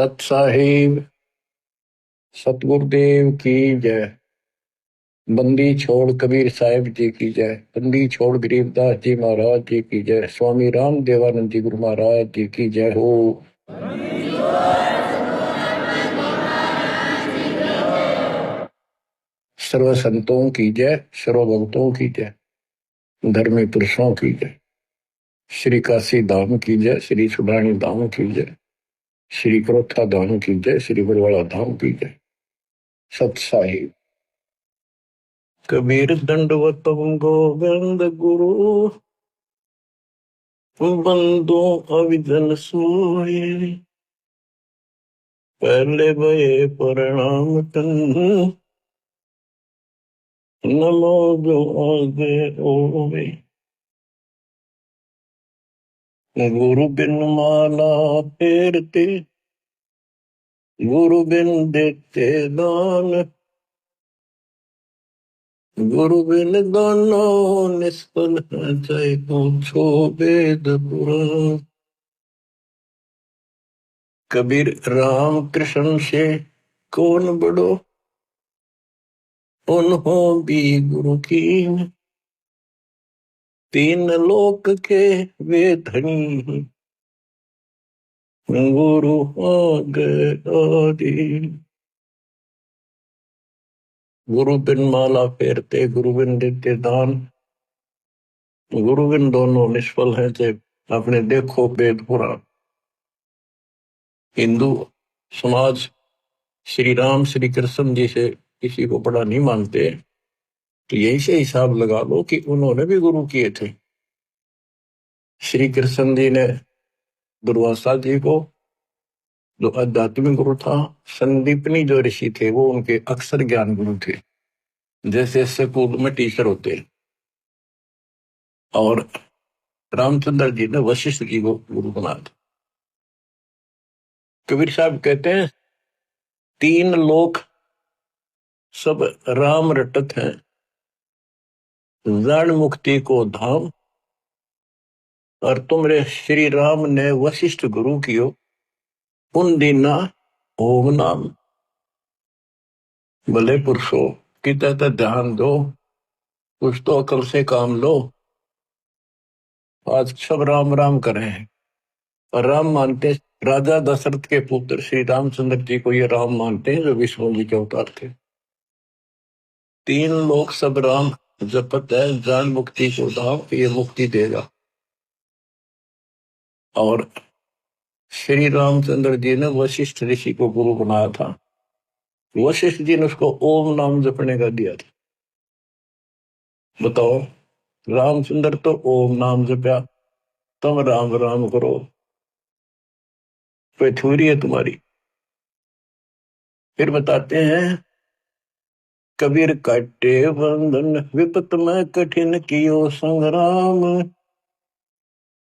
सत साहिब सतगुरुदेव की जय। बंदी छोड़ कबीर साहिब जी की जय। बंदी छोड़ गरीबदास जी महाराज जी की जय। स्वामी राम देवानंद जी गुरु महाराज जी की जय हो। सर्व संतों की जय, सर्व भक्तों की जय, धर्मी पुरुषों की जय। श्री काशी धाम की जय, श्री सुडानी धाम की जय, श्री क्रोथा धाम की जय, श्री बरवाड़ा धाम की जय। सत साहिब कबीर दंडवतम गोविंद गुरु, बंदो अविजन सोए, पहले भये प्रणाम तन, नमो जो आगे ओवे। गुरु बिन माला फेरते, गुरु बिन देते दान, गुरु बिन दानो निष्फल है, चाहे पूछो वेद पुराण। कबीर राम कृष्ण से कौन बड़ो, उन्हों भी गुरु की, तीन लोक के वे धनी, गुरु आगे आदि। गुरु बिन माला फेरते, गुरु बिन देते दान, गुरु बिन दोनों निष्फल है, चाहे आपने देखो वेद पुराण। हिंदू समाज श्री राम श्री कृष्ण जी से किसी को बड़ा नहीं मानते, तो यही से हिसाब लगा लो कि उन्होंने भी गुरु किए थे। श्री कृष्ण जी ने दुर्वासा जी को, जो आध्यात्मिक गुरु था, संदीपनी जो ऋषि थे वो उनके अक्षर ज्ञान गुरु थे, जैसे स्कूल में टीचर होते। और रामचंद्र जी ने वशिष्ठ जी को गुरु बना दिया। कबीर साहब कहते हैं तीन लोक सब राम रटत हैं, जान मुक्ति को धाम, और तुमरे श्री राम ने वशिष्ठ गुरु कियो, उन दीना ओम नाम। भले पुरुषो किते तो ध्यान दो, कुछ तो अकल से काम लो। आज सब राम राम कर रहे हैं और राम मानते, राजा दशरथ के पुत्र श्री रामचंद्र जी को ये राम मानते हैं जो विष्णु जी के अवतार थे। तीन लोग सब राम जपत है, जान मुक्ति को धाम, ये मुक्ति देगा। और श्री रामचंद्र जी ने वशिष्ठ ऋषि को गुरु बनाया था। वशिष्ठ जी ने उसको ओम नाम जपने का दिया था। बताओ, रामचंद्र तो ओम नाम जपया, तुम राम राम करो, कोई थोड़ी है तुम्हारी। फिर बताते हैं कबीर काटे बंधन, विपत में कठिन कियो संग्राम,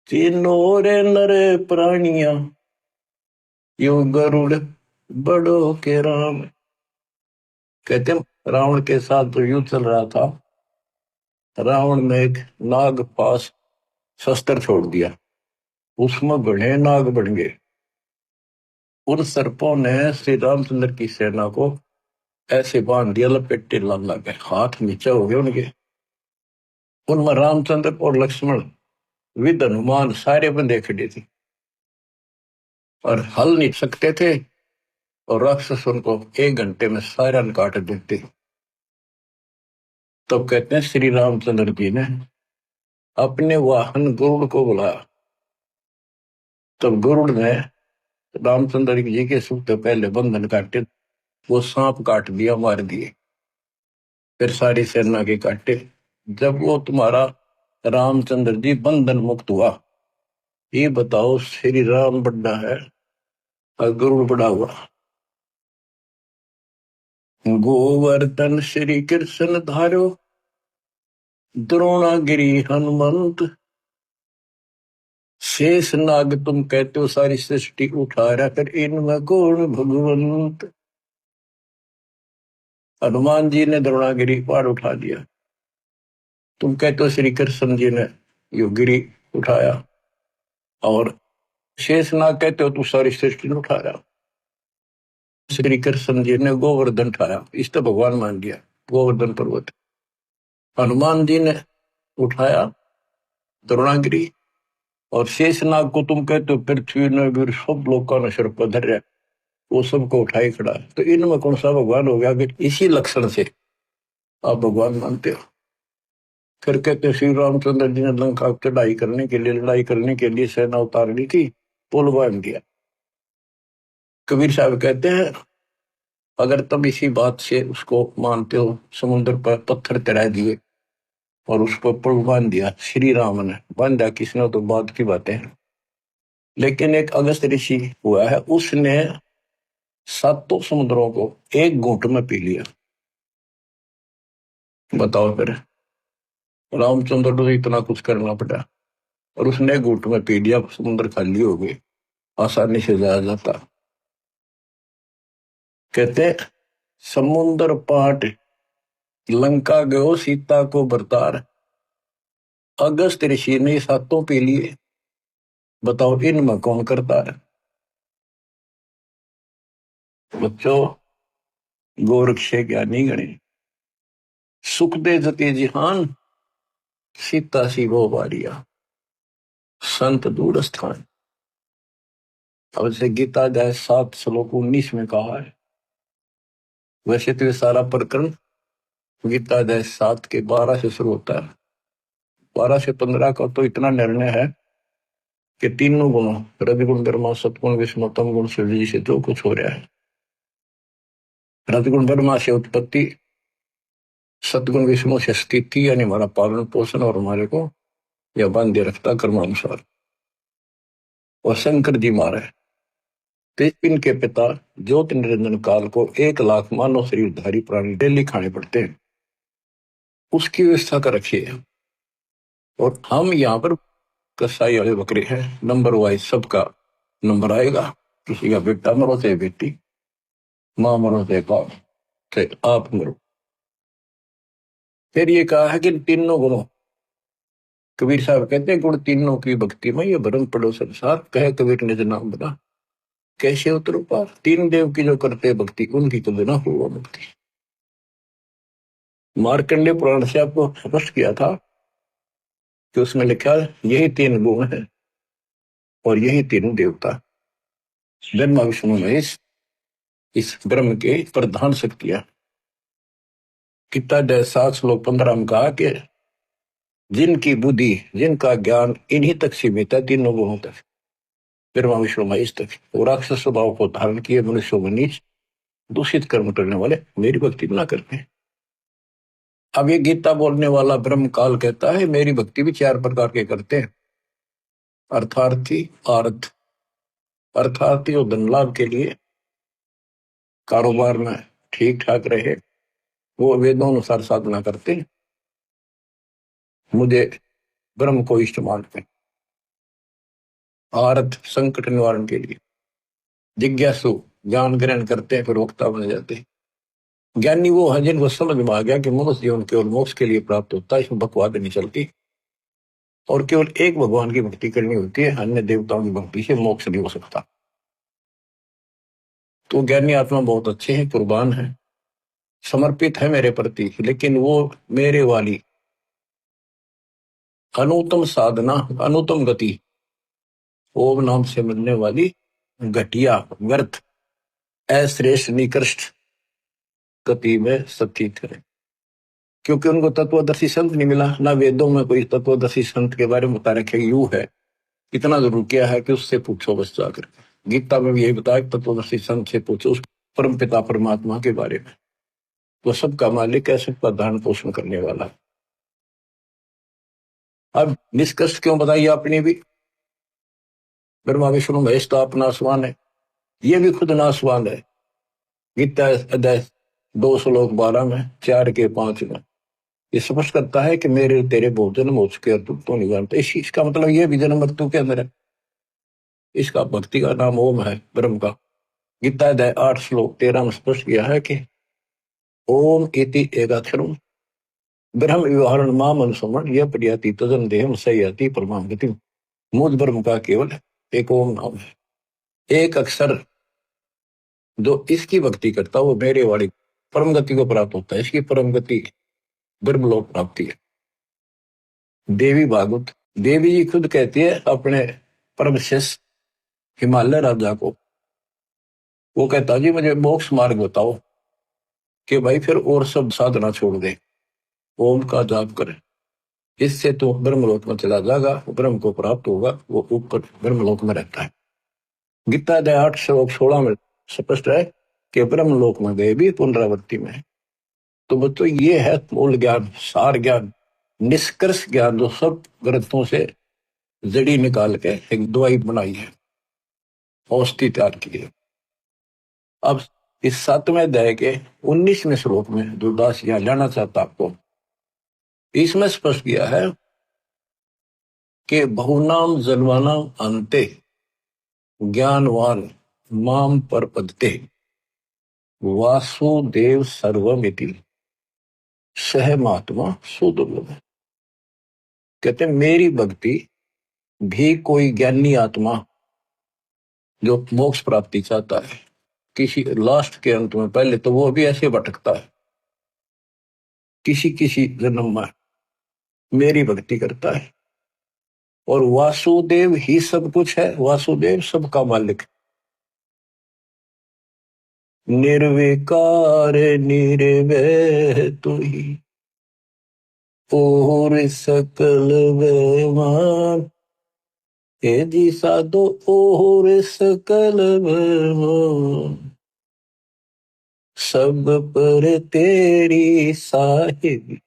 तीनों रे नरे प्राणिया, यो गरुड़ बड़ो के राम। कहते हैं रावण के साथ जो युद्ध चल रहा था, रावण ने एक नाग पास शस्त्र छोड़ दिया, उसमें बड़े नाग बन गए। उन सर्पों ने श्री रामचंद्र की सेना को ऐसे बांध दिया, लपेटे लाल लगे, हाथ नीचे हो गए उनके। उनमें रामचंद्र और लक्ष्मण विद हनुमान सारे बंदे खड़े थे और हल नहीं सकते थे, और राक्षस उनको 1 घंटे में सारा काट देते। तब कहते हैं श्री रामचंद्र जी ने अपने वाहन गरुड़ को बुलाया। तब गरुड़ ने रामचंद्र जी के सुख से पहले बंधन काटे, वो सांप काट दिया, मार दिए। फिर सारी सेना के काटे। जब वो तुम्हारा रामचंद्र जी बंधन मुक्त हुआ, ये बताओ श्री राम बड़ा है और गरुड़ बड़ा हुआ। गोवर्धन श्री कृष्ण धारो, द्रोणागिरी हनुमंत, शेष नाग तुम कहते हो सारी सृष्टि उठा रहा, फिर इनमें कौन भगवंत। हनुमान जी ने द्रोणागिरी पार उठा दिया, तुम कहते हो श्री कृष्ण जी ने यो गिरी उठाया, और शेष नाग कहते हो तू सारी सृष्टि उठा रहा। श्री कृष्ण जी ने गोवर्धन उठाया, इस तो भगवान मान लिया गोवर्धन पर्वत। हनुमान जी ने उठाया द्रोणागिरी, और शेषनाग को तुम कहते हो पृथ्वी ने भी सब लोगों ने सिर पर धर, वो सबको उठाई खड़ा है। तो इनमें कौन सा भगवान हो गया? कि इसी लक्षण से आप भगवान मानते हो। फिर कहते श्री रामचंद्र जी ने लंका की लड़ाई करने के लिए सेना उतार ली थी, पुल बांध दिया। कबीर साहब कहते हैं अगर तुम इसी बात से उसको मानते हो, समुद्र पर पत्थर चढ़ा दिए और उस पर पुल बांध दिया, श्री राम ने बांधा, किसने, तो बाद की बातें हैं। लेकिन एक अगस्त ऋषि हुआ है, उसने सातों समुद्रों को एक घूंट में पी लिया। बताओ फिर, रामचंद्र को इतना कुछ करना पड़ा और उसने घूंट में पी लिया, समुद्र खाली हो गई, आसानी से जाया जाता। कहते समुद्र पाट लंका गयो सीता को बरतार, अगस्त ऋषि ने सातों पी लिए, बताओ इनमें कौन करता है? बच्चों, गोरक्ष ज्ञानी गणे, सुख दे जते जिहान, सीता सी वो बारिया, संत दूर स्थान। अब से गीता अध्याय 7 श्लोक 19 में कहा है। वैसे तो ये सारा प्रकरण गीता अध्याय 7 के 12 से शुरू होता है। 12 से 15 का तो इतना निर्णय है कि तीनों गुणों, रजगुण ब्रह्मा सतगुण विष्णु तम गुण शिव जी से जो कुछ हो रहा है। रजगुण ब्रह्मा से उत्पत्ति, सतगुण विष्णु से स्थिति यानी हमारा पालन पोषण और हमारे को यह बांधे रखता कर्मानुसार, और शंकर जी मारे तो इनके पिता ज्योति निरंजन काल को 1 लाख मानव शरीरधारी प्राणी डेली खाने पड़ते हैं, उसकी व्यवस्था कर रखी है। और हम यहाँ पर कसाई वाले बकरे हैं, नंबर वाइज सबका नंबर आएगा। किसी का बेटा मरो चाहे बेटी, माँ मरो चाहे बाप, चाहे आप मरो। फिर ये कहा है कि तीनों गुणों, कबीर साहब कहते हैं गुण तीनों की भक्ति में ये भरम पड़ो संसार, कहे कबीर ने जो नाम बना कैसे उतरो पार। तीन देव की जो करते भक्ति, उनकी तो बिना हुआ मुक्ति। मार्कंडेय पुराण से आपको स्पष्ट किया था कि उसमें लिखा यही 3 गुण है और यही तीनों देवता, ब्रह्मा विष्णु महेश, इस ब्रह्म के प्रधान शक्तियां। कितना 7 श्लोक 15 में कहा कि जिनकी बुद्धि, जिनका ज्ञान इन्हीं तक सीमित है, तीनों गुणों तक, ब्रह्मा विष्णु महेश तक, वो राक्षस स्वभाव को धारण किए मनुष्यों में नीच दूषित कर्म करने वाले मेरी भक्ति ना करते हैं। अब ये गीता बोलने वाला ब्रह्म काल कहता है मेरी भक्ति भी 4 प्रकार के करते हैं। अर्थार्थी, आर्थ, अर्थार्थी और धन लाभ के लिए, कारोबार में ठीक ठाक रहे, वो वेदों अनुसार साधना करते हैं, मुझे ब्रह्म को इष्ट मानते हैं। आर्थ, संकट निवारण के लिए, जिज्ञासु, ज्ञान ग्रहण करते हैं फिर वक्ता बन जाते हैं। ज्ञानी वो है जिनको समझ में आ गया कि मनुष्य जीवन केवल मोक्ष के लिए प्राप्त होता है, इसमें बकवाद नहीं चलती, और केवल एक भगवान की भक्ति करनी होती है, अन्य देवताओं की भक्ति से मोक्ष नहीं हो सकता। तो ज्ञानी आत्मा बहुत अच्छे हैं, कुर्बान है, समर्पित है मेरे प्रति, लेकिन वो मेरे वाली अनुत्तम साधना, अनुत्तम गति, ओम नाम से मिलने वाली घटिया, व्यर्थ, अश्रेष्ठ, निकृष्ट गति में स्थित है। क्योंकि उनको तत्वदर्शी संत नहीं मिला, ना वेदों में कोई तत्वदर्शी संत के बारे में बता रखे यू है। इतना जरूर किया है कि उससे पूछो बस जाकर। गीता में भी यही बताया तत्वदर्शी संत से पूछो उस परम पिता परमात्मा के बारे में, वो सबका मालिक है, सबका धारण पोषण करने वाला। अब निष्कर्ष क्यों बताइए आपने भी, ब्रह्मा विष्णु महेश तो आप नासवान है, ये भी खुद नासवान है। गीता अध्याय 2 श्लोक 12 में, 4 के 5 में ये स्पष्ट करता है कि मेरे तेरे बहुत जन्म हो चुके और तू तो नहीं जानता। इसका मतलब ये भी जन्म मृत्यु के अंदर है। इसका भक्ति का नाम ओम है, ब्रह्म का। गीता अध्याय 8 श्लोक 13 में स्पष्ट किया है कि ओम इति एकाक्षरम ब्रह्म व्यवहारण माम अनुसमण यह प्रियाति तजन देहम सयाति परमाम गति। मूल ब्रह्म का केवल एक ओम नाम है, एक अक्षर जो इसकी भक्ति करता वो मेरे वाली परम गति को प्राप्त होता है। इसकी परम गति ब्रह्मलोक प्राप्ति है। देवी भागवत, देवी जी खुद कहती है अपने परम शिष्य हिमालय राजा को, वो कहता जी मुझे मोक्ष मार्ग बताओ कि भाई फिर और सब साधना छोड़ दे, ओम का जाप करे, इससे तो ब्रह्मलोक में चला जाएगा, ब्रह्म को प्राप्त होगा, वो ऊपर ब्रह्मलोक में रहता है। गीता अध्याय 8:16 में स्पष्ट है कि ब्रह्मलोक में गए भी पुनरावृत्ति में। तो बच्चों ये है मूल ज्ञान, सार ज्ञान, निष्कर्ष ज्ञान, जो सब ग्रंथों से जड़ी निकाल के एक दवाई बनाई है, औषधि तैयार की है। अब इस 7वें अध्याय के 19वें श्लोक में जो दास यहां लेना चाहता आपको, इसमें स्पष्ट किया है कि बहुनाम जन्मानाम अंते ज्ञानवान माम परपदते वासुदेव सर्वमिति सहमात्मा सुदुर्लभ। कहते मेरी भक्ति भी कोई ज्ञानी आत्मा जो मोक्ष प्राप्ति चाहता है किसी लास्ट के अंत में, पहले तो वो भी ऐसे भटकता है, किसी किसी जन्म में मेरी भक्ति करता है, और वासुदेव ही सब कुछ है, वासुदेव सबका मालिक, निर्विकार निर्वैर तू ही और सकल बेमान, हे जी साधो और सकल बेमान, सब पर तेरी साहिब,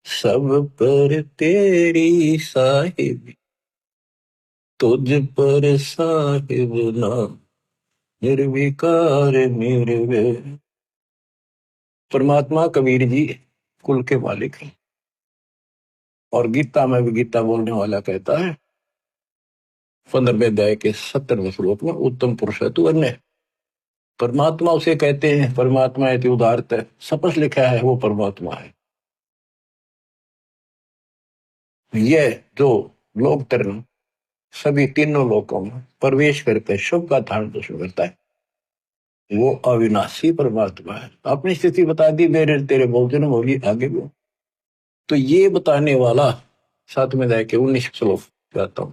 सब पर तेरी साहिब, तुझ पर साहिब नाम, निर्विकार निर्वैर। परमात्मा कबीर जी कुल के मालिक हैं, और गीता में भी गीता बोलने वाला कहता है 15वें अध्याय के 70वें श्लोक में, उत्तम पुरुष है तू अन्य। परमात्मा उसे कहते हैं, परमात्मा है उदारत है, स्पष्ट लिखा है वो परमात्मा है। यह जो लोक तरण सभी तीनों लोकों में प्रवेश करके शुभ का धारण पोषण करता है, वो अविनाशी परमात्मा है। अपनी स्थिति बता दी, मेरे तेरे बहुत जन्म होगी, आगे भी। तो ये बताने वाला 7वें अध्याय के 19 श्लोक कहता हूं,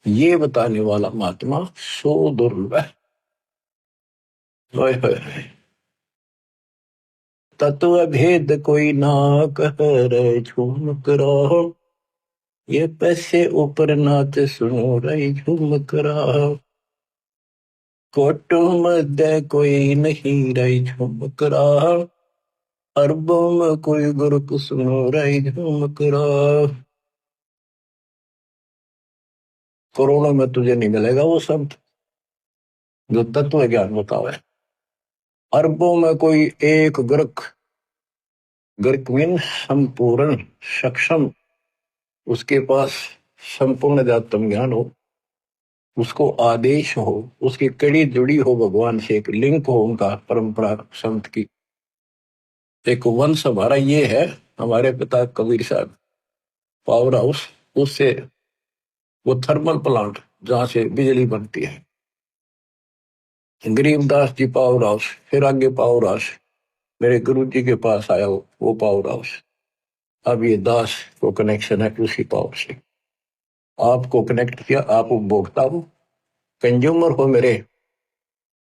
ये बताने वाला महात्मा सो दुर्लभ है। तत्व भेद कोई ना कह रहे झूम करो, ये पैसे ऊपर नाच सुनो रही झूम करो, कोटों मध्य कोई नहीं रही झूम करो, अरबों में कोई गुरु सुनो रही झूम करो। करोड़ों में तुझे नहीं मिलेगा वो संत जो तत्व ज्ञान बतावे। अरबों में कोई एक ग्रक, ग्रक मीन संपूर्ण सक्षम, उसके पास संपूर्ण अध्यात्म ज्ञान हो, उसको आदेश हो, उसकी कड़ी जुड़ी हो भगवान से, एक लिंक हो उनका परंपरा संत की। एक वंश हमारा ये है, हमारे पिता कबीर साहब पावर हाउस, उससे वो थर्मल प्लांट जहां से बिजली बनती है, गरीबदास जी पावर हाउस, फिर आगे पावर हाउस, मेरे गुरु जी के पास आया वो पावर हाउस। अब ये दास को कनेक्शन है उसी पावर से, आपको कनेक्ट किया, आप उपभोक्ता हो, कंज्यूमर हो मेरे,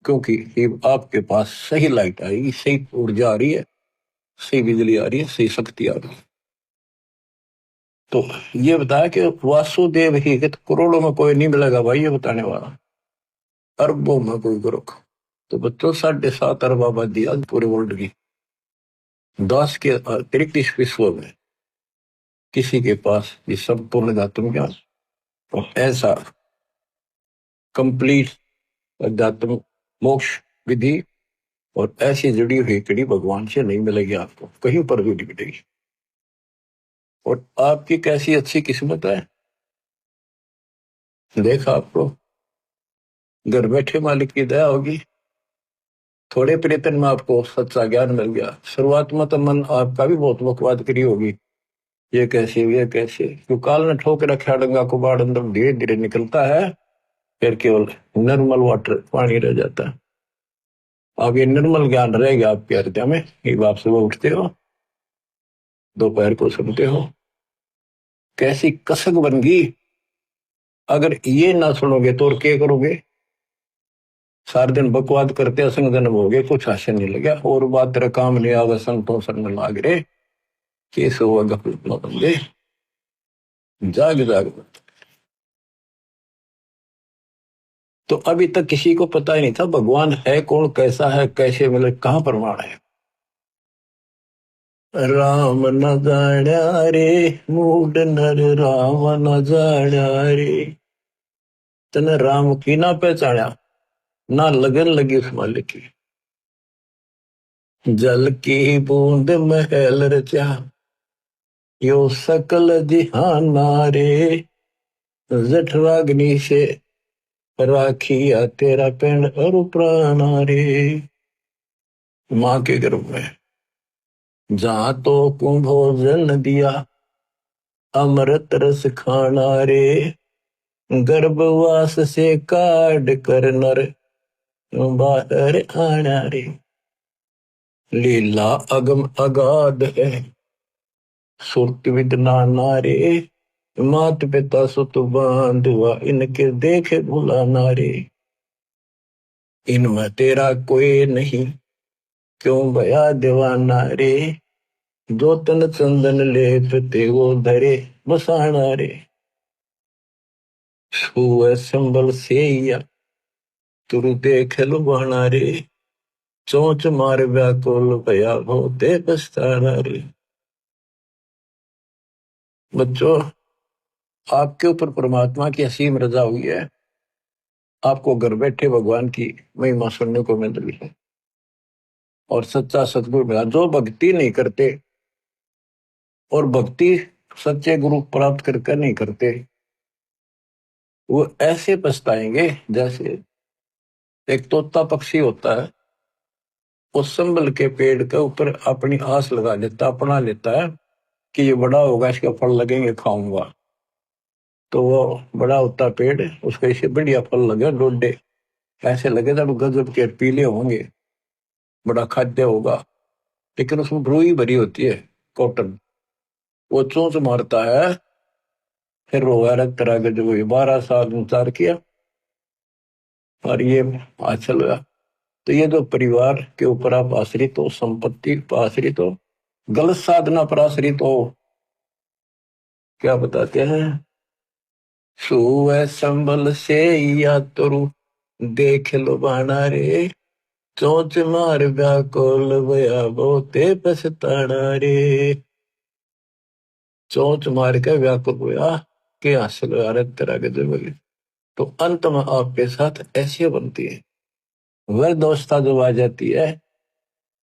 क्योंकि ये आपके पास सही लाइट आएगी, सही ऊर्जा आ रही है, सही बिजली आ रही है, सही शक्ति आ रही है। तो ये बताया कि वासुदेव ही, कि तो करोड़ों में कोई नहीं मिलेगा भाई, ये बताने वाला अरबों में कोई गुरु। तो बच्चों 7.5 अरब आबादी आज पूरे वर्ल्ड की, 10 के अतिरिक्त इस विश्व में किसी के पास ये संपूर्ण अध्यात्म ज्ञान और ऐसा कंप्लीट अध्यात्म मोक्ष विधि और ऐसी जुड़ी हुई कड़ी भगवान से नहीं मिलेगी, आपको कहीं पर भी नहीं मिलेगी। और आपकी कैसी अच्छी किस्मत है, देखा आपको घर बैठे मालिक की दया होगी, थोड़े प्रयत्न में आपको सच्चा ज्ञान मिल गया। शुरुआत में तो मन आपका भी बहुत बकवाद करी होगी, ये कैसे, ये कैसे, क्यों काल ने ठोक रखा डंगा को बाढ़ अंदर धीरे धीरे निकलता है। फिर केवल नॉर्मल वाटर पानी रह जाता है। अब ये निर्मल ज्ञान रहेगा आपके हृदय में। ये आप सुबह उठते हो, दोपहर को सुनते हो, कैसी कसक बन गई। अगर ये ना सुनोगे तो और क्या करोगे? सारे दिन बकवाद करते असंग जन्म हो गए, कुछ हास्य नहीं लगे, और बात तेरा काम नहीं आवे, संतों संग लाग रे, केस हुआ गफलत में बंदे, जाग जाग। तो अभी तक किसी को पता ही नहीं था भगवान है कौन, कैसा है, कैसे, मतलब कहाँ प्रमाण है। राम न जाण्या रे, मूड नर राम न जाण्या रे। तने राम की ना पहचाना, ना लगन लगी उस मालिक की। जल की बूंद महल रचा, यो सकल जिहान रे। जठराग्नि से राखिया तेरा पेड़ और प्राण रे। माँ के गर्भ में जहां तो कुंभोजन दिया, अमृत रस खाना रे। गर्भवास से काट कर नर बाहर आना रे। लीला अगम अगाध है, सुरत विद नाना रे। मात पिता सुत बांधवा, इनके देखे भुलाना रे। इनमें तेरा कोई नहीं, क्यों भया दीवाना रे। जो तन चंदन लेप ते वो धरे बसाना रे। छुए संबल से या तुरु देख लुभाना रे। चोंच मार व्याकुल भया होते पछताना रे। बच्चों, आपके ऊपर परमात्मा की असीम रजा हुई है। आपको घर बैठे भगवान की महिमा सुनने को मिल रही है, और सच्चा सतगुरु मिला। जो भक्ति नहीं करते, और भक्ति सच्चे गुरु प्राप्त करके नहीं करते, वो ऐसे पछताएंगे जैसे एक तोता पक्षी होता है, वो संबल के पेड़ के ऊपर अपनी आस लगा लेता, अपना लेता है कि ये बड़ा होगा, इसके फल लगेंगे, खाऊंगा। तो वो बड़ा होता पेड़, उसको इसे बढ़िया फल लगे, डोडे ऐसे लगे जब गजब के पीले होंगे, बड़ा खाद्य होगा। लेकिन उसमें रुई भरी होती है, कॉटन। वो चोंच मारता है, फिर वो रक्त तरह जो 12 साल इंतजार किया, और ये हासिल हुआ। तो ये जो परिवार के ऊपर आप आश्रित हो, संपत्ति पर आश्रित हो, गलत साधना पर आश्रित हो, क्या बताते हैं? सुअ संबल से या तुरु देख लो बाना रे। चोंच मार व्याकुल भया बहुते पछताना रे। चोंच मार के व्याकुल हुआ कि हासिल तरह के जब, तो अंत में आपके साथ ऐसी बनती है वृद्ध अवस्था जब आ जाती है,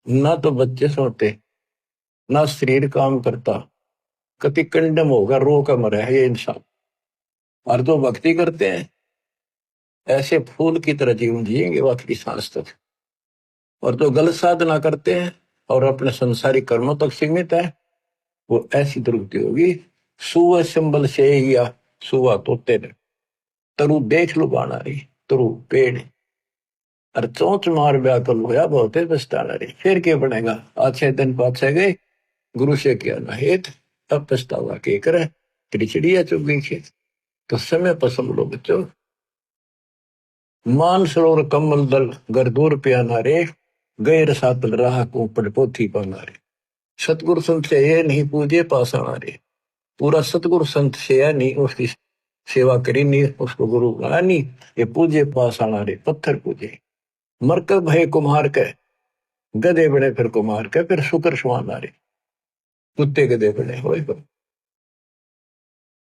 ना तो बच्चे सोते, ना शरीर काम करता, कति कंडम होगा, रो का मरा है ये इंसान। और जो भक्ति करते हैं, ऐसे फूल की तरह जीवन जिएंगे वो आखिरी सांस तक। और जो गलत साधना करते हैं और अपने संसारिक कर्मों तक सीमित है, वो ऐसी दुर्गति होगी। सुअ संबल से या सुआ तोते ने, तरु देख लो बाणा रही, तरु पेड़, और चोंच मार व्याकुल होया बहुते पछताना रही। फिर क्या बनेगा? अच्छे दिन पाछे गए, गुरु से किया ना हेत, अब पछतावा के करे, तेरी चिड़िया चुग गई खेत। तो समय पसंद लो बच्चों। मान सरोवर कमल दल गर दूर प्याना रे। गए रसातल राह को पड़ पोथी पाना रे। सतगुरु संत से ये नहीं पूजे पासाना रे। पूरा सतगुरु संत से है नहीं, उसकी सेवा करी नहीं, उसको गुरु बनाया नहीं, ये पूजे पासाना रे, पत्थर पूजे। मरकब भय कुम्हार के, गधे बने फिर कुम्हार के, फिर शुक्र सुहाना रे, कुत्ते गधे बने हो।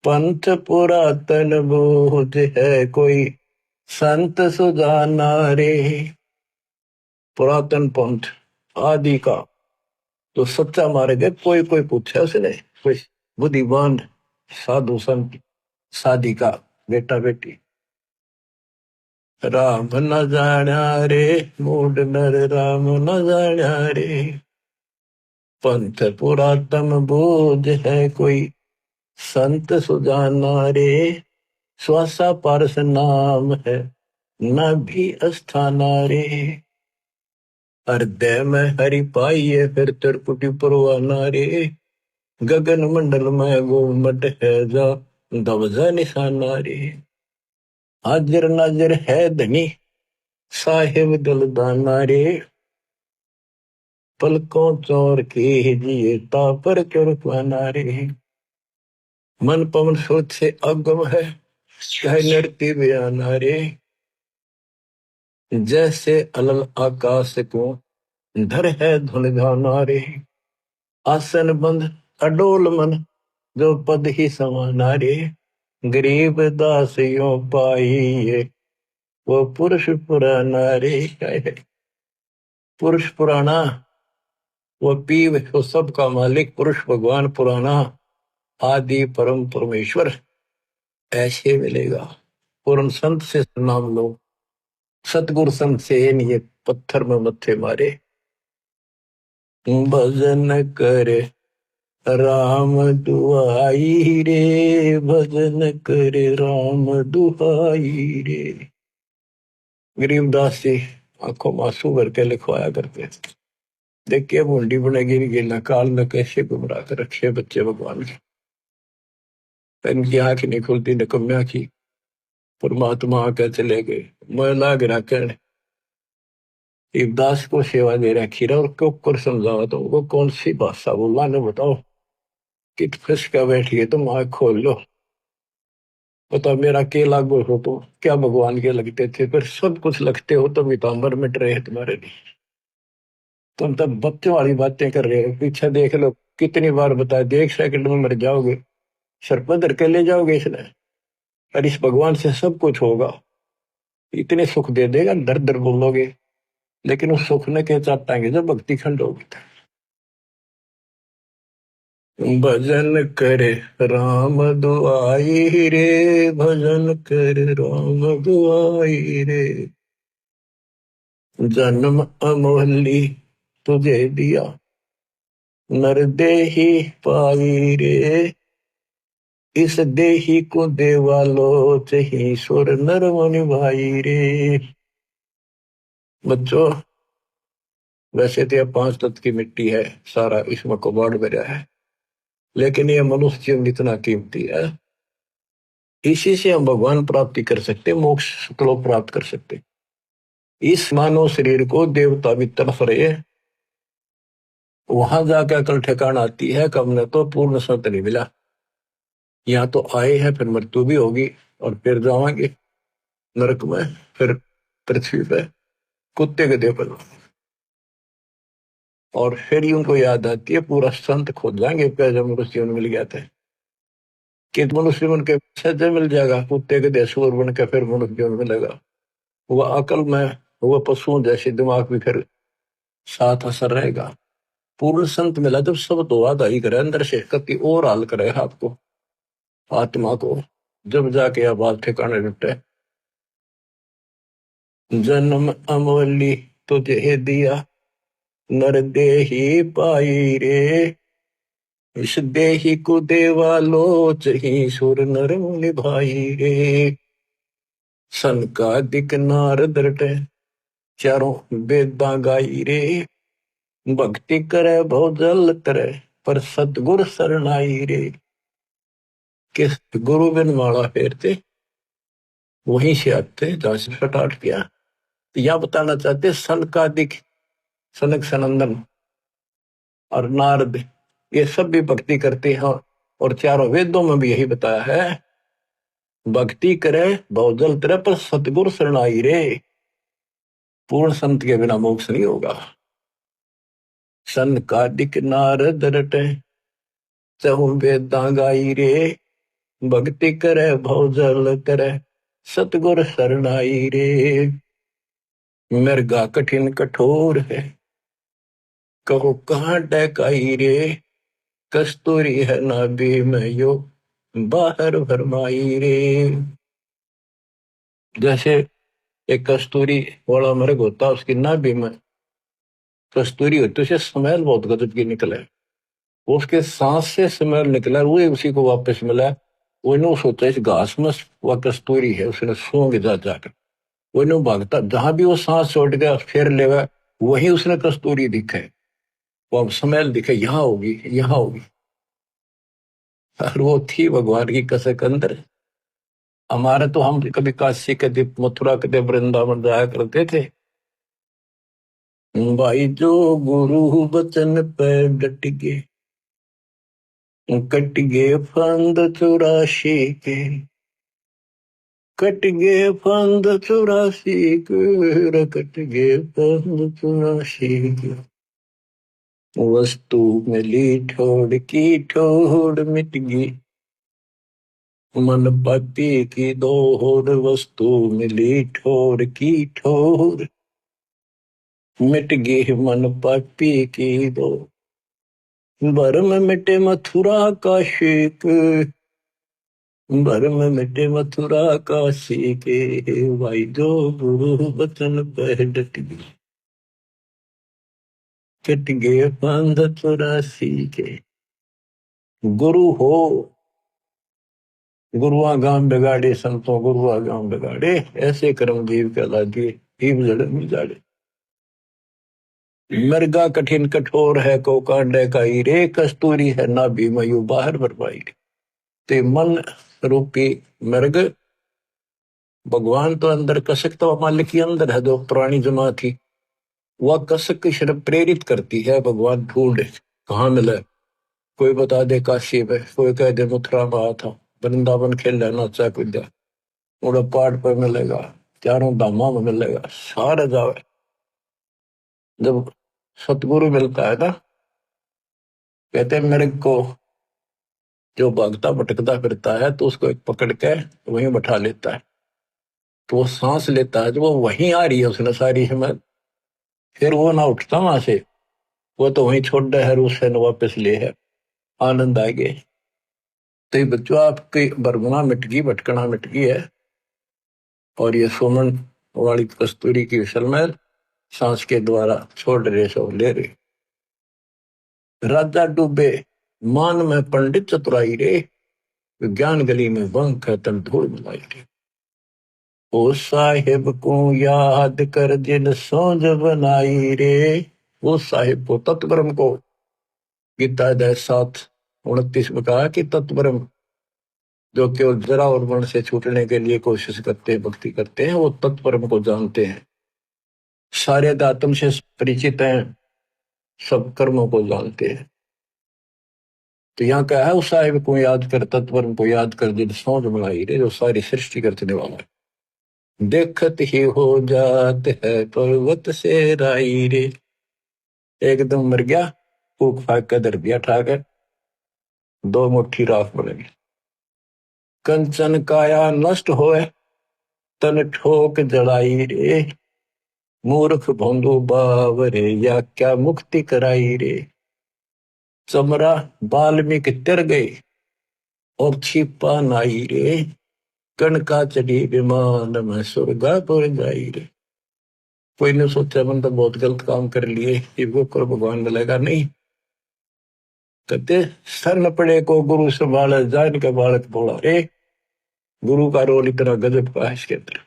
पंथ पुरातन बोध है कोई, संत सुजाना रे। पुरातन पंथ आदि का तो सच्चा मार्ग है, कोई कोई पूछे उसने, कोई बुद्धिमान साधु संत साधिका बेटा बेटी। राम न जाण्या रे, मूड नर राम न जाण्या रे। पंथ पुरातन बोझ है कोई, संत सुजाना रे। श्वासा पारस नाम है न भी अस्थाना रे। हृदय में हरि पाइये फिर त्रिपुटी परवाना रे। गगन मंडल में गोमट है जा दवजा निशाना रे। हाजिर नाजिर है धनी साहिब दलदाना रे। पलकों चोर के जिए तापर चुरपाना रे। मन पवन सोच से अगम है चाहे नृत्य बयाना रे। जैसे अलल आकाश को धर है धुन गाना रे। आसन बंद अडोल मन जो पद ही समाना रे। गरीब दासियों पाइये वो पुरुष पुराना रे। पुरुष पुराना वो पीव वो सबका मालिक पुरुष भगवान पुराना आदि परम परमेश्वर ऐसे मिलेगा। पूर्ण संत से नाम लो सतगुरु संत से नहीं पत्थर में मत्थे मारे। भजन करे राम दुआई रे। भजन करे राम दुआई रे। गरीबदास जी आंखों में आंसू भर के लिखवाया करते। देखिए बूंदी बने गिर गिरना काल में कैसे गुमराह कर रखे बच्चे भगवान के। इनकी आंख नहीं खुलती निकम्या की। परमात्मा आके चले गए मैं लाग रखन। इब्दास को सेवा दे रखी रहा और क्यों कर समझावा तो वो कौन सी भाषा बोला ने बताओ। कित फंस का बैठिए तुम आंख खोल लो। पता मेरा के लागू हो तो क्या भगवान के लगते थे फिर सब कुछ लगते हो तो वितांबर मिट रहे तुम्हारे लिए। तुम तब बच्चों वाली बातें कर रहे हो। पीछे देख लो कितनी बार बताया देख सेकंड में मर जाओगे सर पर धर के ले जाओगे इसने। और इस भगवान से सब कुछ होगा इतने सुख दे देगा दर दर बोलोगे। लेकिन उस सुख ने के चाटेंगे जब भक्ति खंड होगी। भजन करे राम दुआई रे। भजन करे राम दुआई रे। जन्म अमोली तुझे दिया नर देही पाई रे। इस देही को देवालो चही सुर नर मुनि भाई रे। बच्चों वैसे तो यह 5 तत्व की मिट्टी है सारा इसमें कबाड़ भरा है। लेकिन यह मनुष्य जीवन इतना कीमती है इसी से हम भगवान प्राप्ति कर सकते मोक्ष श्लोक प्राप्त कर सकते। इस मानव शरीर को देवता भी तरफ रहे वहां जाकर अकल ठिकाना आती है कि हमने तो पूर्ण सत्य नहीं मिला। यहाँ तो आए हैं फिर मृत्यु भी होगी और फिर जाएंगे नरक में फिर पृथ्वी पे कुत्ते के देह पर। और फिर ही उनको याद आती है पूरा संत खोज जाएंगे जब मनुष्य जीवन मिल गया था कि मनुष्य जीवन के सज्जे मिल जाएगा कुत्ते के देह सूर बन के फिर मनुष्य जीवन मिलेगा। वह अकल में वह पशुओं जैसे दिमाग भी फिर साथ असर रहेगा। पूर्ण संत मिला जब सब तो आधा ही करे अंदर से कति और हाल करे आपको आत्मा को जब जाके अब बात ठिकाने जुटे। जन्म अमोली तुझे दिया नर देही पाई रे। इस देही को देवा लोच ही सुर नर मुनि भाई रे। सन का दिक नारद रटे चारों वेदा गाई रे। भक्ति करे बहुत जल करे पर सतगुर शरणाई रे। किस गुरु बिन माला फेरते वहीं से आते जहां से स्टार्ट किया। तो यह बताना चाहते सन का दिक सनक सनंदन और नारद ये सब भी भक्ति करते हैं और चारों वेदों में भी यही बताया है भक्ति करे बहुत जल करे पर सतगुर शरणाई रे। पूर्ण संत के बिना मोक्ष नहीं होगा। सन का दिक नारद रटे चहु वेदा गाई रे। भक्ति करे भव जल करे सतगुर शरणाई रे। मृगा कठिन कठोर है कहो कहाँ डकाई रे। कस्तूरी है नाभि में यो बाहर भरमाई रे। जैसे एक कस्तूरी वाला मृग होता उसकी नाभि में कस्तूरी होती उसे स्मेल बहुत गजब की निकले। वो उसके सांस से स्मेल निकला वो उसी को वापस मिला वो नो सोचा इस घास में वह कस्तूरी है, उसने सूंघ जा जाकर वो नो भागता, जहां भी वो सांस छोड़ गया फिर लेगा, वही उसने कस्तूरी दिखे, वो अब स्मेल दिखे, यहाँ होगी यहाँ होगी। और वो थी भगवान की कसक अंदर। हमारे तो हम कभी काशी के दे मथुरा के दे वृंदावन जाया करते थे। भाई जो गुरु बचन पे डट गए, कट गए फंद 84 के, कट गए फंद 84 के, कट गए फंद 84 के। वस्तु मिली ठोड़ की ठोड़ मिट गई, मन पति की दौड़, वस्तु मिली ठोर की ठोर, मिट गई मन पति की दौड़। भरम मिटे मथुरा का शेक, भरम मिटे मथुरा का शेक, भाई जो गुरु बचन पर डट गई, कट गए फंद 84 के। गुरु हो गुरुआ गांव बिगाड़े, संतों गुरुआ गांव बिगाड़े, ऐसे कर्म जीव कहला दिए, जीव जड़ में जाड़े। मृगा कठिन कठोर है को कांडे का रे, कस्तूरी है ना भी मयू बाहर भरपाई। ते मन रूपी मृग, भगवान तो अंदर, कसक तो मालिक के अंदर है, जो पुरानी जमा थी, वह कसक की शर्म प्रेरित करती है, भगवान ढूंढे कहाँ मिले। कोई बता दे काशी में, कोई कह दे मथुरा में आया था, वृंदावन खेल नाचा कूदा, उड़ा पहाड़ पर मिलेगा, चारों धामा में मिलेगा, सारे जावे। जब सतगुरु मिलता है ना, कहते हैं मेरे को जो भागता भटकता फिरता है तो उसको एक पकड़ के वहीं बैठा लेता है, तो वो सांस लेता है, जो वो वहीं आ रही है उसने सारी हिम्मत, फिर वो ना उठता वहां से, वो तो वहीं छोड़ दे है, उससे न वापस ले है, आनंद आ गए। तो ये बच्चों आपकी बरगुना मिट गई, भटकना मिट गई है, और ये सुमन वाली कस्तूरी की विसल में सांस के द्वारा छोड़ रहे सो ले रहे। राजा डूबे मान में पंडित चतुराई रे, ज्ञान गली में बंक है तन धूल मिलाई रे। ओ साहिब को याद कर जिन सोज बनाई रे, वो साहिब को तत्वब्रह्म को, गीता अध्याय 7:29 में कहा कि तत्वब्रह्म जो केवल जरा और वर्ण से छूटने के लिए कोशिश करते हैं, भक्ति करते हैं, वो तत्वब्रह्म को जानते हैं, सारे आत्म से परिचित हैं, सब कर्मों को जानते हैं। तो यहाँ क्या है, उस साहिब को याद कर, तत्वब्रह्म को याद कर, जिन सोच बनाई रे, जो सारी सृष्टि करने वाला है। देखत ही हो जात है पर्वत से राई रे, एकदम मर गया, फूक फाक कर धर दिया ठाकर, 2 मुट्ठी राख बनेगी। कंचन काया नष्ट होए, तन ठोक जलाई रे, मूर्ख भोंदू बावरे, या क्या मुक्ति कराई रे। चमरा बाल्मीकि तिर गए, और छिपा नाई रे, कणका चढ़ी विमान में स्वर्गापुर जाई रे। कोई ने सोचा मन तो बहुत गलत काम कर लिए, वो कर भगवान मिलेगा नहीं। कहते सर न पड़े को गुरु संभाले, जान के बालक बोला रे, गुरु का रोल इतना गजब का है इसके अंदर।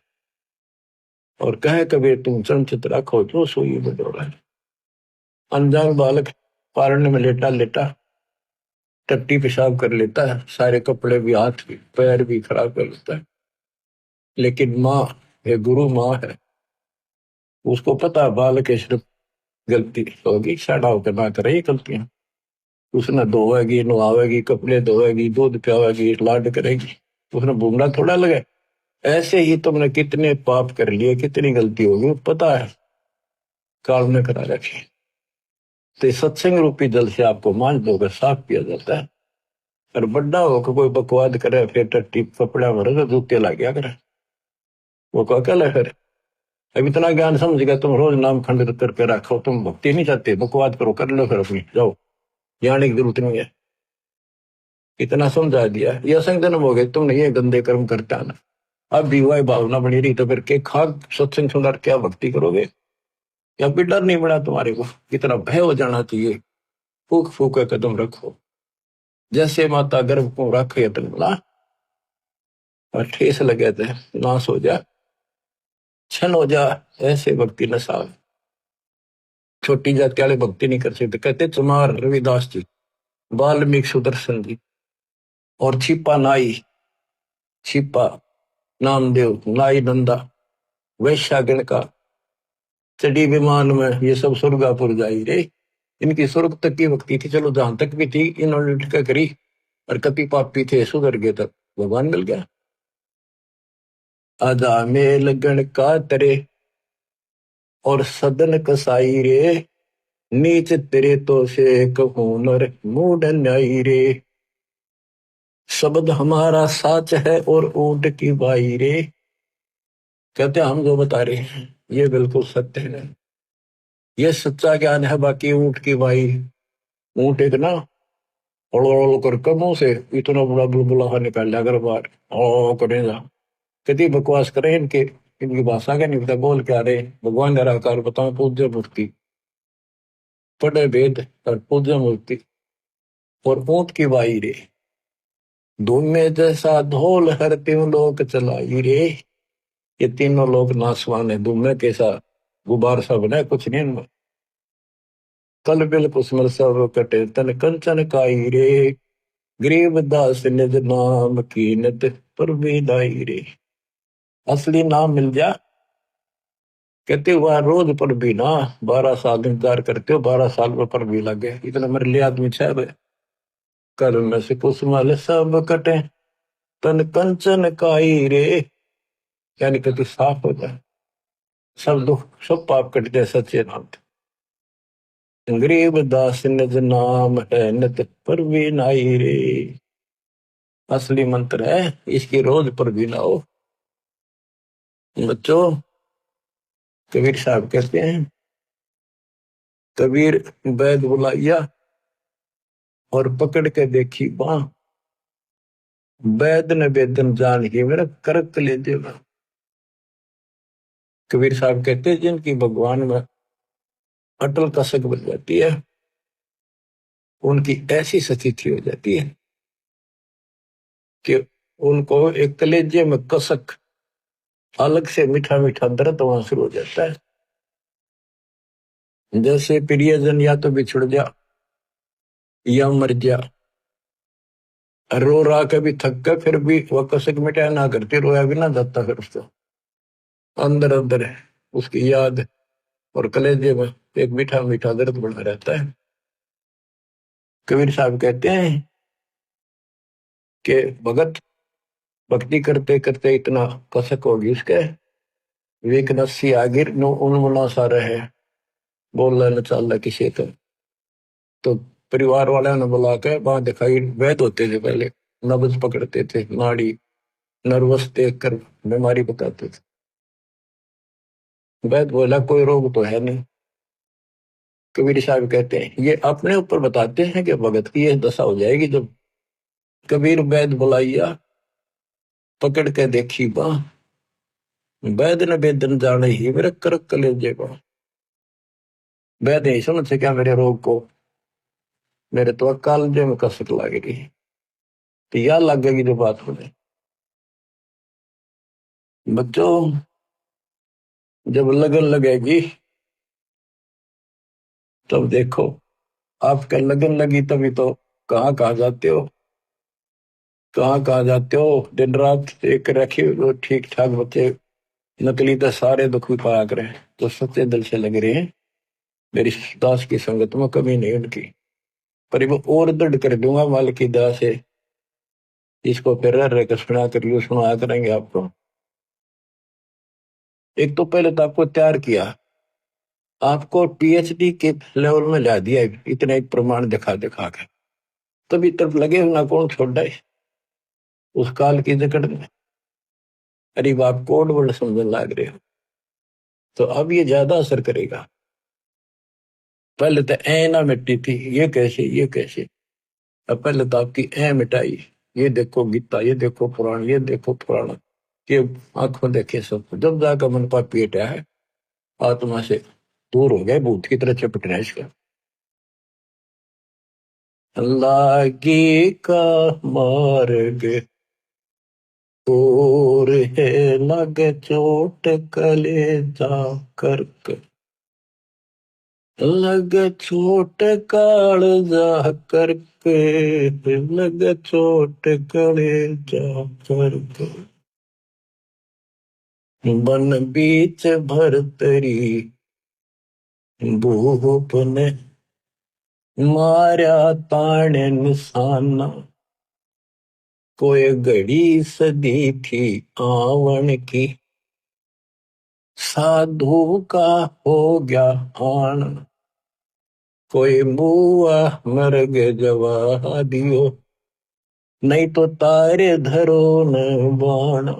और कहे कबीर तुम संचित रखो जो सोई बडोरा। अनजान बालक पारने में लेटा लेटा टट्टी पेशाब कर लेता है, सारे कपड़े भी, हाथ भी, पैर भी खराब कर लेता है, लेकिन माँ है, गुरु माँ है, उसको पता है बालक है सिर्फ गलती होगी, साड़ा होकर ना करे ये गलतियां। उसने धोएगी, नहावेगी, कपड़े धोएगी, दूध पियावेगी, लाड करेगी, उसने बूमड़ा थोड़ा लगे। ऐसे ही तुमने कितने पाप कर लिए, कितनी गलती होगी पता है, काल ने करा रखी। तो सत्संग रूपी जल से आपको मान दोगे, साफ किया जाता है। और बड्डा होकर कोई बकवाद करे, फिर टट्टी कपड़ा भरे तो जूते लग गया करे, वो क्या है फिर। अब इतना ज्ञान समझ गया, तुम रोज नाम खंडित करके रखो, तुम भक्ति नहीं चाहते, बकवाद करो, कर लो फिर अपनी, जाओ, जाने की जरूरत नहीं है। इतना समझा दिया, ये असंग जन्म हो गए तुमने ये गंदे कर्म करता ना, अब भी वही भावना बनी रही तो फिर के खाक सत्संग सुनकर क्या भक्ति करोगे। या फिर डर नहीं बना तुम्हारे को, कितना भय हो जाना चाहिए। फूक फूक कदम रखो, जैसे माता गर्भ को रखे तन बोला, और ठेस लगे थे, नाश हो जा, छन हो जा, ऐसे भक्ति न साव। छोटी जाति वाले भक्ति नहीं कर सकते। कहते चमार रविदास जी, वाल्मीकि सुदर्शन जी, और छिपा नाई, छिपा नामदेव, नाई नंदा, वैश्यागण का, चढ़ी विमान में, ये सब स्वर्गापुर जाई रे। इनकी स्वर्ग तक की भक्ति थी, चलो जहां तक भी थी इन्होंने क्या करी। और कति पापी थे, सुधर गए तक भगवान मिल गया। आजा मेल गण का तरे, और सदन कसाई रे, नीच तेरे तो से कहूं नर मूड न्यायी रे। शब्द हमारा साच है और ऊंट की बाई रे। कहते हम जो बता रहे हैं ये बिल्कुल सत्य है, ये सच्चा ज्ञान है। बाकी ऊंट की बाई, ऊंट एक ना ओल कर मुंह से इतना बड़ा बुलबुला निकाल लिया अगर बाहर ओ करेगा। कितनी बकवास करें इनके, इनकी भाषा का नहीं पता बोल क्या रहे। भगवान निराकार बताओ, पूज्य मूर्ति, पढ़े वेद और पूज्य मूर्ति, और ऊंट की बाई रे, धूम में जैसा ढोल हर तीन लोग चलाई रे। ये तीनों लोग नासवान है, धूम में कैसा गुबार सा बना है, कुछ नहीं इनमें। कल बिल कुसमल सब कटे तन कंचन काई रे, गरीब दास निज नाम कीनत पर दाई रे। असली नाम मिल जा, कहते हुआ रोज पर भी ना, 12 साल इंतजार करते हो, 12 साल में पर भी लगे, इतना मेरे लिए आदमी छह। कर में से कुसमल सब कटे तन कंचन काई रे, यानी कि तू साफ हो जाए, सब दुख सब पाप कट जाए सच्चे नाम से। गरीब दास निज नाम है नित पर भी नाई रे। असली मंत्र है, इसकी रोज पर भी ना हो। बच्चों, कबीर साहब कहते हैं, कबीर वैद बुलाइया और पकड़ के देखी बां, वैद ने वेदन जान के मेरा करक ले देगा। कबीर साहब कहते हैं जिनकी भगवान में अटल कसक बन जाती है, उनकी ऐसी स्थिति हो जाती है कि उनको एक कलेजे में कसक, अलग से मीठा मीठा दर्द वहां शुरू हो जाता है। जैसे प्रियजन या तो बिछुड़ जा या मर जा, रो रहा कभी थक कर, फिर भी वह कसक मिटाया ना करती, रोया भी ना जाता, फिर उसको अंदर अंदर है उसकी याद, और कलेजे में एक मीठा मीठा दर्द बना रहता है। कबीर साहब कहते हैं कि भगत भक्ति करते करते इतना कसक होगी उसके, वेक नस्सी आगिर नो उन्मुना सा रहे, बोल न चाल किसी तो परिवार वाले ने बुला के वहां दिखाई, वैद होते थे पहले, नब्ज पकड़ते थे, नाड़ी नर्वस देख कर बीमारी बताते थे। वैद बोला कोई रोग तो है नहीं। कबीर साहब कहते हैं ये अपने ऊपर बताते हैं कि भगत की ये दशा हो जाएगी जब कबीर वैद बुलाइया पकड़ के देखी बा, वैद ने वेदन जाने ही मेरे करक कलेजे बा। वैद नहीं समझ सका मेरे रोग को, मेरे तो कालजे में कसक लगेगी, तो यह लगेगी जो बात होने। बच्चों, जब लगन लगेगी तब देखो, आपका लगन लगी तभी तो कहाँ कहाँ जाते हो, कहाँ कहाँ जाते हो, दिन रात एक रखे वो ठीक ठाक बच्चे, नकली तो सारे दुख भी पाया करें, तो सच्चे दिल से लग रहे हैं। मेरी दास की संगत में कमी नहीं उनकी, पर वो और दृढ़ कर दूंगा माल की दास है। इसको फिर रह कर सुना कर यू सुना करेंगे आपको। एक तो पहले तो आपको तैयार किया, आपको पीएचडी के लेवल में ला दिया, इतना एक प्रमाण दिखा दिखा के, तभी तब लगे ना कौन छोड़ दे उस काल की जकड़ में। अरे आप कोड वर्ड समझने लग रहे हो, तो अब ये ज्यादा असर करेगा। पहले तो ए ना मिटती थी, ये कैसे ये कैसे, अब पहले तो आपकी ए मिटाई। ये देखो गीता, ये देखो पुराण, ये देखो पुराण, ये आंखों देखे सब, जब जाकर मन पापी हटा है, आत्मा से दूर हो गए, भूत की तरह चपटना इसका। लागी का मार्ग और है लगे चोट कलेजा करके, लगे चोट कालजा करके, लगे चोट कलेजा करके। बन बीच भरतरी भूप ने मारा ताने निशाना, कोई घड़ी सदी थी आवन की, साधु का हो गया आना। कोई मुआ मर्ग जवा दियो, नहीं तो तारे धरो न बाणा।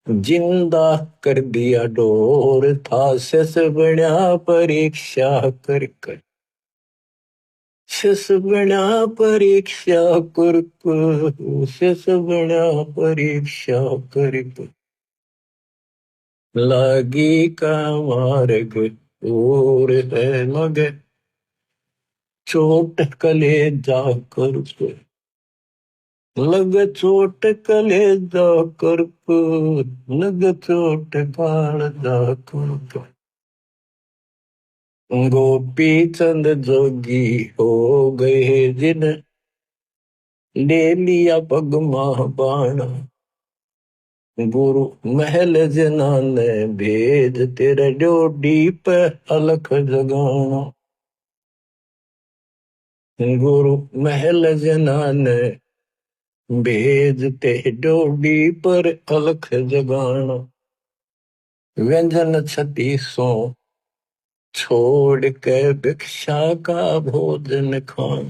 जिंदा कर दिया डोर था शेष बना परीक्षा कर कर, शेष बना परीक्षा कर कर, शेष बना परीक्षा कर कर। लागी का मार्ग और है मगे, चोट कले जा कर कर, लग चोट कले जा कर कर, लग चोट काल जा कर कर। गोपी चंद जोगी हो गए जिन, ले लिया पगमा बाणा। गुरु महल जनाने भेज, तेरे डोडी पे अलख जगाना। गुरु महल जनाने भेज, ते डोडी पर अलख जगाना। व्यंजन छत्तीसों छोड़ के भिक्षा का भोजन खान,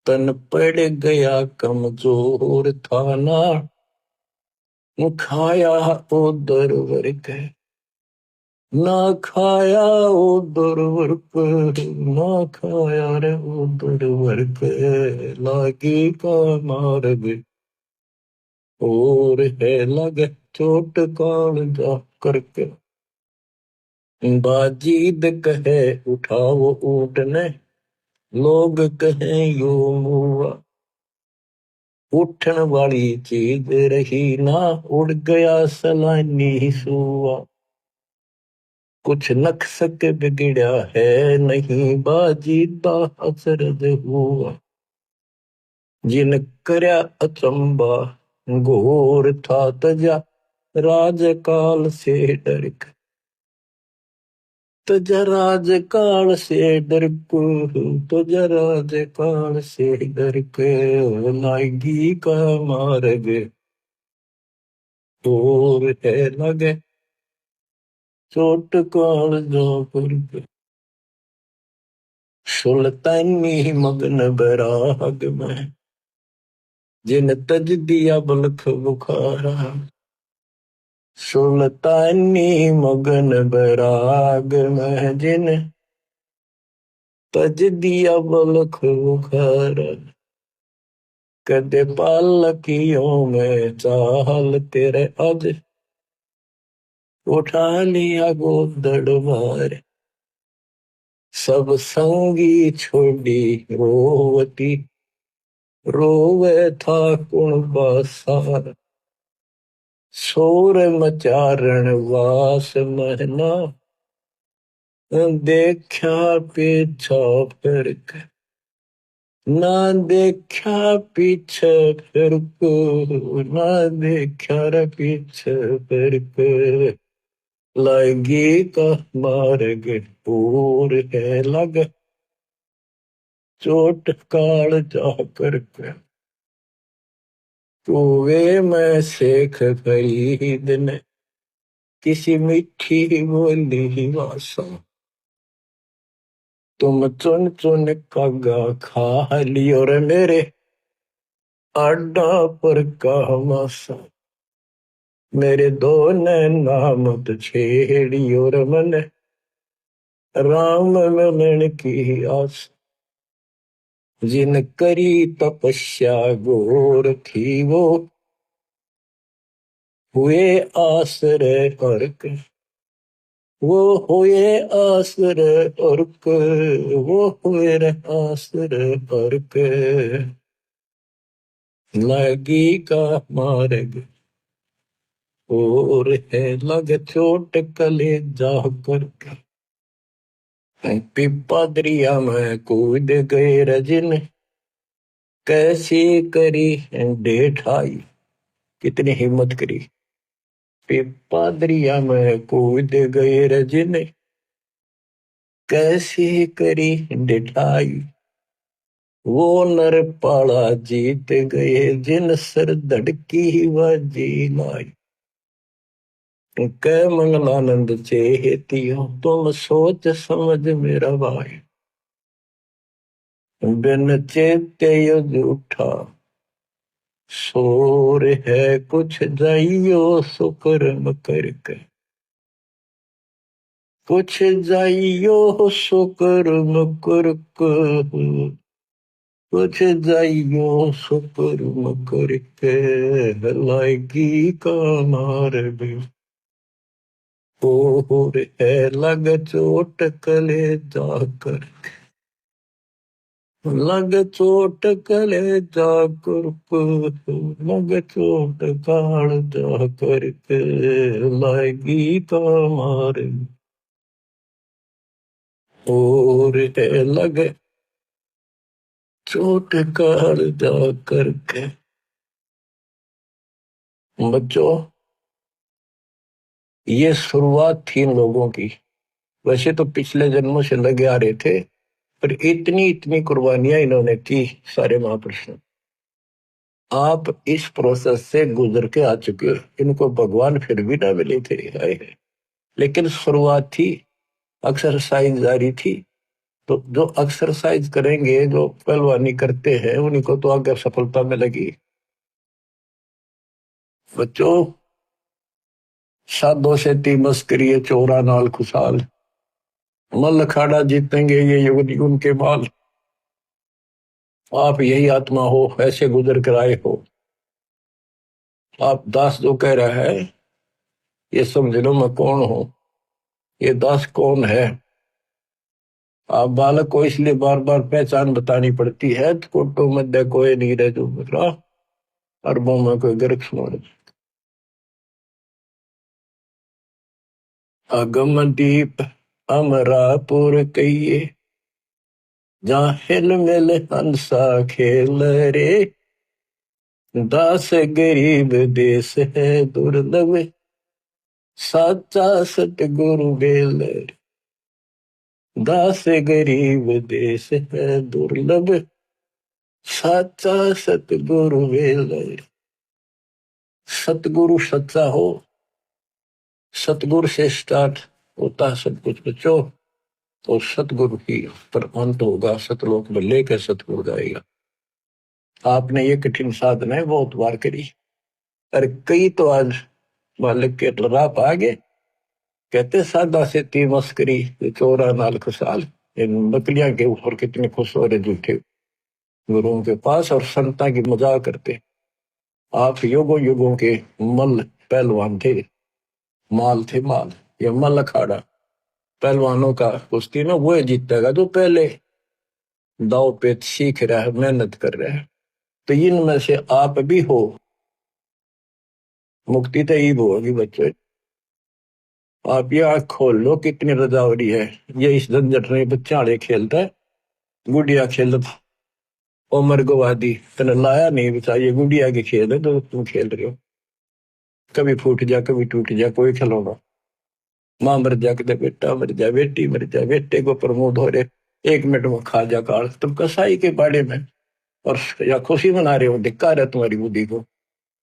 तन पड़ गया कमजोर था ना, खाया उदर वर्ग, ना खाया उदर वर्ग, ना खाया रे उदर वर्ग। लागी का मार्ग और है लगे चोट काल जा करके। बाजीद कहे उठाओ ऊँटने, लोग कहें यू मुआ। उठन वाली चीज रही ना, उड़ गया सलानी सुआ। कुछ नक्सक बिगड़ा है नहीं, बाजीदा अचरज हुआ। जिन करया अचंबा घोर था तजा, राजकाल से डर के, तजा राजकाल से डर को, तजा राजकाल से डर के। लागी का मार्ग और है लगे चोट काल जो कर। सुल्तानी मगन बैराग में, जिन तज दिया बलख बुखारा। सुल्तानी मगन बैराग में, जिन तज दिया बलख बुखारा। कदे पालकियों में चाल तेरे अज, उठा लिया गोदड़ मार। सब संगी छोड़ी रोवती, रोवे था कुण बासार। शोर मचारण वास महना, देखा पीछा फिर के, ना देखा पीछे फिर को, ना देखा रे पीछे फिर के। लगी का मार्ग पूर है लग, चोट काल जा करके। कुएं में शेख फरीद ने किसी मीठी बोली वासा। तुम चुन चुन कागा खा लियो रे मेरे, आडा पर का मासा। मेरे दो नैना मत छेड़ियो रे मन, राम मिलन की आस। जिन करी तपस्या घोर थी वो, हुए आसरे अर्क। वो हुए आसरे अर्क, वो हुए रे आसरे अर्क। लगी का मार्ग और है लग चोट कले जा कर पिपा दरिया में कूद गए रजन कैसे करी डेठाई। कितनी हिम्मत करी। पिपा दरिया में कूद गए रजन कैसे करी डेठाई। वो नर पाला जीत गए जिन सर धड़की व जी लाई। कै मंगलानंद चेतियो तुम सोच समझ मेरा भाई। बिन चेते झूठा शोर है कुछ जाइयो सुकर्म करके। कुछ जाइयो सुकर्म करके। कुछ जाइयो सुकर्म करके लाएगी का मार्ग और है लग चोट कले जाकर। लग चोट कले जाकर लग चोट काल जाकर के लाएगी का मार्ग और है लग चोट काल जाकर के। बच्चों, ये शुरुआत थी इन लोगों की। वैसे तो पिछले जन्मों से लगे आ रहे थे, पर इतनी इतनी कुर्बानियां इन्होंने की सारे महापुरुषों। आप इस प्रोसेस से गुजर के आ चुके हो। इनको भगवान फिर भी ना मिले थे आए हैं। लेकिन शुरुआत थी, एक्सरसाइज जारी थी। तो जो एक्सरसाइज करेंगे, जो पहलवानी करते हैं, उन्हीं को तो आगे सफलता मिलेगी। बच्चों, साधो से ती मस्करी चोरा नाल खुशाल मल अखाड़ा जीतेंगे ये युग युग के बाल। आप यही आत्मा हो, ऐसे गुजर कर आए हो। आप दास जो कह रहा है, ये समझ लो मैं कौन हूं। ये दास कौन है। आप बालक को इसलिए बार बार पहचान बतानी पड़ती है। कोटो मध्य कोई नहीं रह जो मेरा अरबों में कोई गर्क सुन। अगम दीप अमरापुर कहिए जहाँ हिल मिल हंसा खेल रे। दास गरीब देश है दुर्लभ साचा सतगुरु बेल। दास गरीब देश है दुर्लभ साचा सतगुरु बेल। सतगुरु सच्चा हो, सतगुरु से स्टार्ट होता है सब कुछ बच्चों। तो सतगुरु ही पर अंत होगा। सतलोक में लेकर सतगुरु जाएगा। आपने ये कठिन साधना बहुत बार करी, और कई तो आज मालिक के राह आ गए। कहते सादा से ती मस्करी चोरा नाल खुशाल। इन बकरियां के ऊपर कितने खुश हो रहे झूठे गुरुओं के पास और संता की मजाक करते। आप युगों युगों के मल पहलवान थे, माल थे माल। ये मल अखाड़ा पहलवानों का कुश्ती में वो जीतेगा जो पहले दाव पेच सीख रहा है, मेहनत कर रहा है। तो इनमें से आप भी हो। मुक्ति तो ईब होगी बच्चे। आप ये आँख खोल लो कितनी रजावरी है। ये इस झंझट में बच्चा आड़े खेलता है, गुड़िया खेल उमर गवादी तने लाया नहीं बचा। ये गुड़िया के खेल है जो तुम खेल रहे हो। कभी फूट जा कभी टूट जा कोई खिलौना। माँ मर जा कदे बेटा मर जा, बेटी मर जा, बेटे को प्रमोद हो रहे 1 मिनट में खा जा काल। तुम कसाई के बाड़े में और या खुशी मना रहे हो। धिक्कार है तुम्हारी बुद्धि को।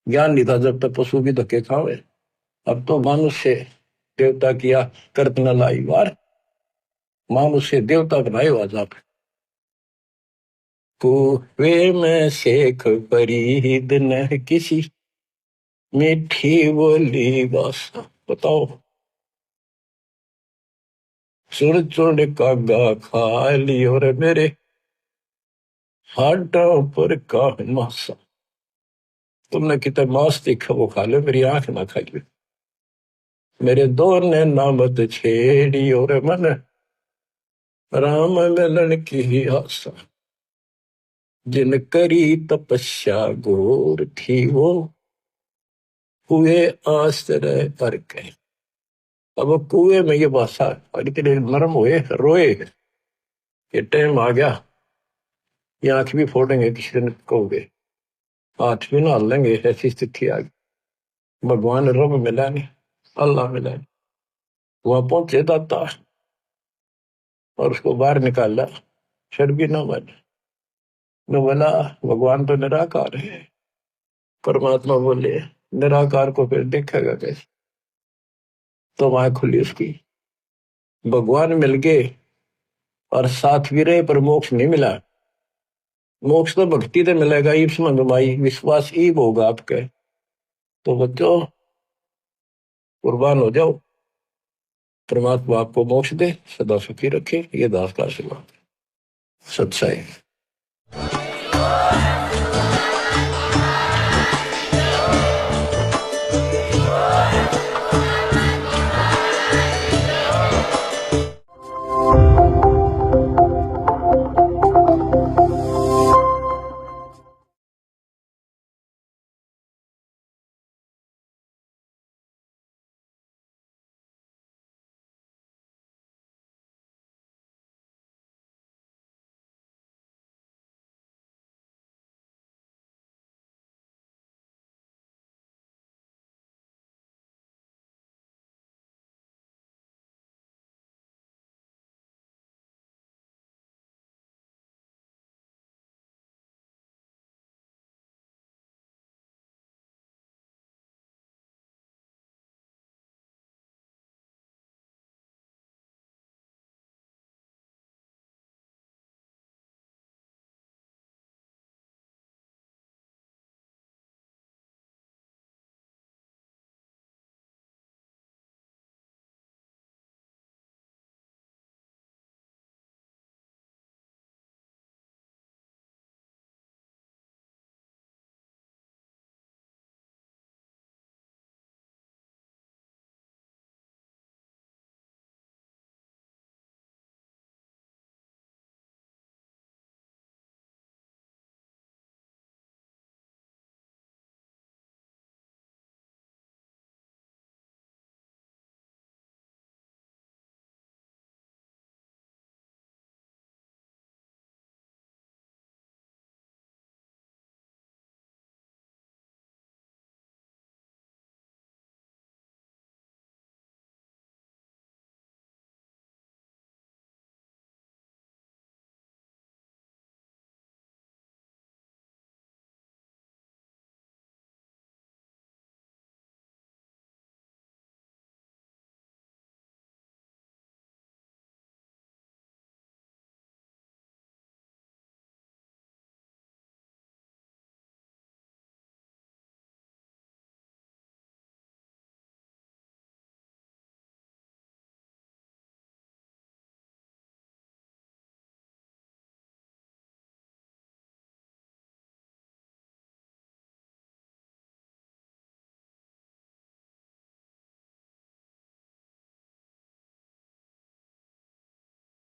ज्ञान नहीं था जब तक पशु भी धक्के खावे। अब तो मनुष्य देवता किया करत न लाई वार। मनुष्य देवता बनाए आज आप। कुएं में शेख फरीद न किसी मीठी बोली बस। बताओ, सुर चुड़ कागा खा ली और मेरे हाथों पर का मासा। तुमने कितना मांस देखा वो खा लो, मेरी आंख ना खाइए। मेरे दौर ने नामत छेड़ी और मन राम मिलन की आशा। जिन करी तपस्या घोर थी वो, हुए आश्रय पर के। अब वो कुएं में ये भाषा और इतने नरम हुए, रोए, ये टाइम आ गया, ये आंख भी फोड़ेंगे किसी दिन कहोगे, हाथ भी ना लेंगे, ऐसी स्थिति आ गई। भगवान रब मिला नहीं, अल्लाह मिला नहीं। वहां पहुंचे दाता और उसको बाहर निकाला, फिर भी न बना। न बोला भगवान तो निराकार है। परमात्मा बोले निराकार को फिर देखेगा कैसे? तो वहां खुली उसकी, भगवान मिल गए और साथ भी रहे, पर मोक्ष नहीं मिला। मोक्ष तो भक्ति से मिलेगा, ईब समझ भाई, विश्वास ईब होगा आपके। तो बच्चों कुर्बान हो जाओ, परमात्मा आपको मोक्ष दे, सदा सुखी रखे, ये दास का आशीर्वाद। सच्चाई।